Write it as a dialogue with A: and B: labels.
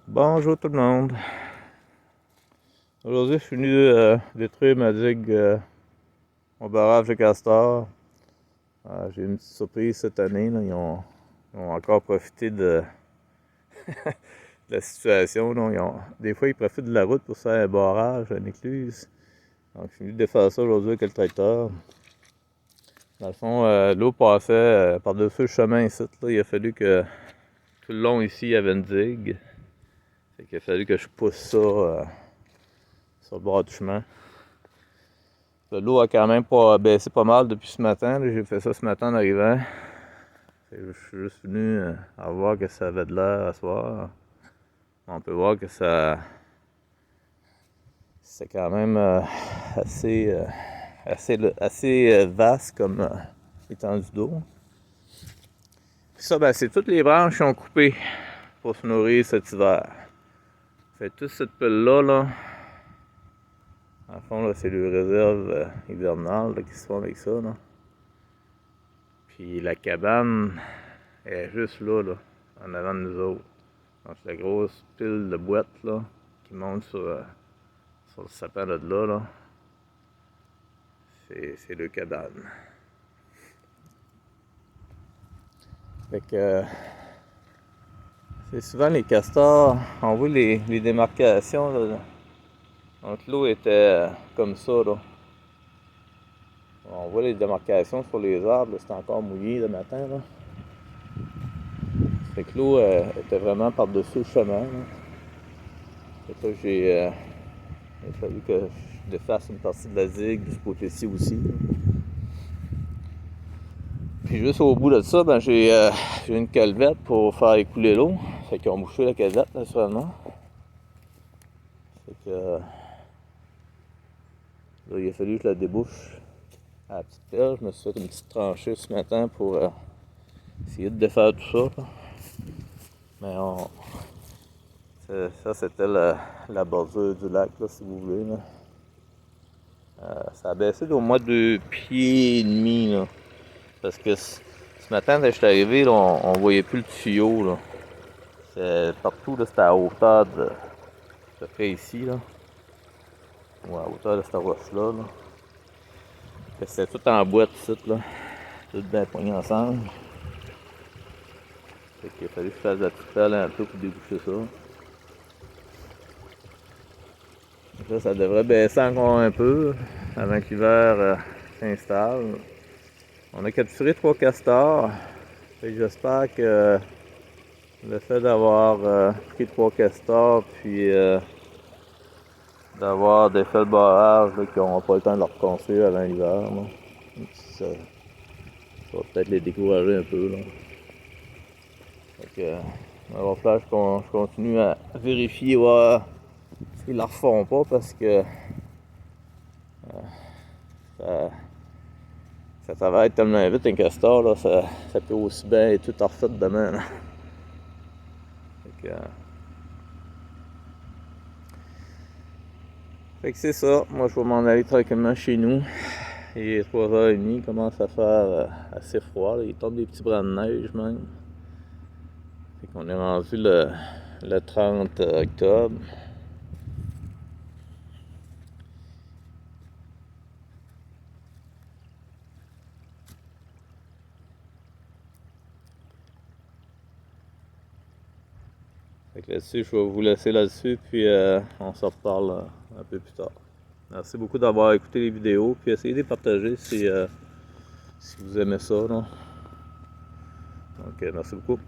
A: Bonjour tout le monde. Aujourd'hui, je suis venu détruire ma digue, mon barrage de castor. J'ai une petite surprise cette année, là. Ils ont encore profité de la situation, là. Des fois, ils profitent de la route pour faire un barrage, une écluse. Donc, je suis venu défaire ça aujourd'hui avec le tracteur. Dans le fond, l'eau passait par-dessus le chemin ici, là. Il a fallu que tout le long ici, il y avait une digue. Fait qu'il a fallu que je pousse ça sur le bord du chemin. L'eau a quand même pas baissé pas mal depuis ce matin. J'ai fait ça ce matin en arrivant. Je suis juste venu à voir que ça avait de l'air à soir. On peut voir que c'est quand même assez vaste comme étendue d'eau. Puis ça, ben, c'est toutes les branches qui ont coupé pour se nourrir cet hiver. Fait toute cette pile-là, là, en fond, là, c'est le réserve hivernale là, qui se font avec ça. Là. Puis la cabane est juste là, en avant de nous autres. Donc la grosse pile de boîtes là, qui monte sur le sapin de là, c'est le cabane. Fait que c'est souvent les castors, on voit les démarcations. Là. Donc l'eau était comme ça. Là. On voit les démarcations sur les arbres, c'est encore mouillé le matin. Là. Fait que l'eau était vraiment par-dessus le chemin. Là. Fait que il a fallu que je défasse une partie de la digue du côté-ci aussi. Là. Puis juste au bout de ça, ben j'ai une calvette pour faire écouler l'eau. Fait qu'ils ont bouché la calvette naturellement. Fait que là, il a fallu que je la débouche à la petite pelle. Je me suis fait une petite tranchée ce matin pour essayer de défaire tout ça. Là. Mais ça c'était la bordure du lac, là, si vous voulez. Là. Ça a baissé d'au moins 2,5 pieds. Là, parce que ce matin, quand je suis arrivé, là, on voyait plus le tuyau. Là. Partout, c'était à hauteur de peu près ici. Là. Ou à hauteur de cette roche-là. Là. C'était tout en boîte, tout, là. Tout bien poigné ensemble. Fait qu'il a fallu que je fasse la petite pelle un peu pour déboucher ça. Donc là, ça devrait baisser encore un peu avant que l'hiver s'installe. On a capturé 3 castors. J'espère que le fait d'avoir pris 3 castors puis d'avoir défait le barrage qui n'auront pas le temps de le reconstruire avant l'hiver. Ça va peut-être les décourager un peu. Là. Donc, il va falloir que je continue à vérifier voir s'ils ne la refont pas parce que ça travaille tellement vite un castor, là, ça peut aussi bien être tout refait demain. Là. Fait que c'est ça, moi je vais m'en aller tranquillement chez nous. Il est 3h30, il commence à faire assez froid, là. Il tombe des petits bras de neige même. Fait qu'on est rendu le 30 octobre. Fait que là-dessus, je vais vous laisser là-dessus, puis on se reparle un peu plus tard. Merci beaucoup d'avoir écouté les vidéos, puis essayez de les partager si vous aimez ça. Là. Donc, merci beaucoup.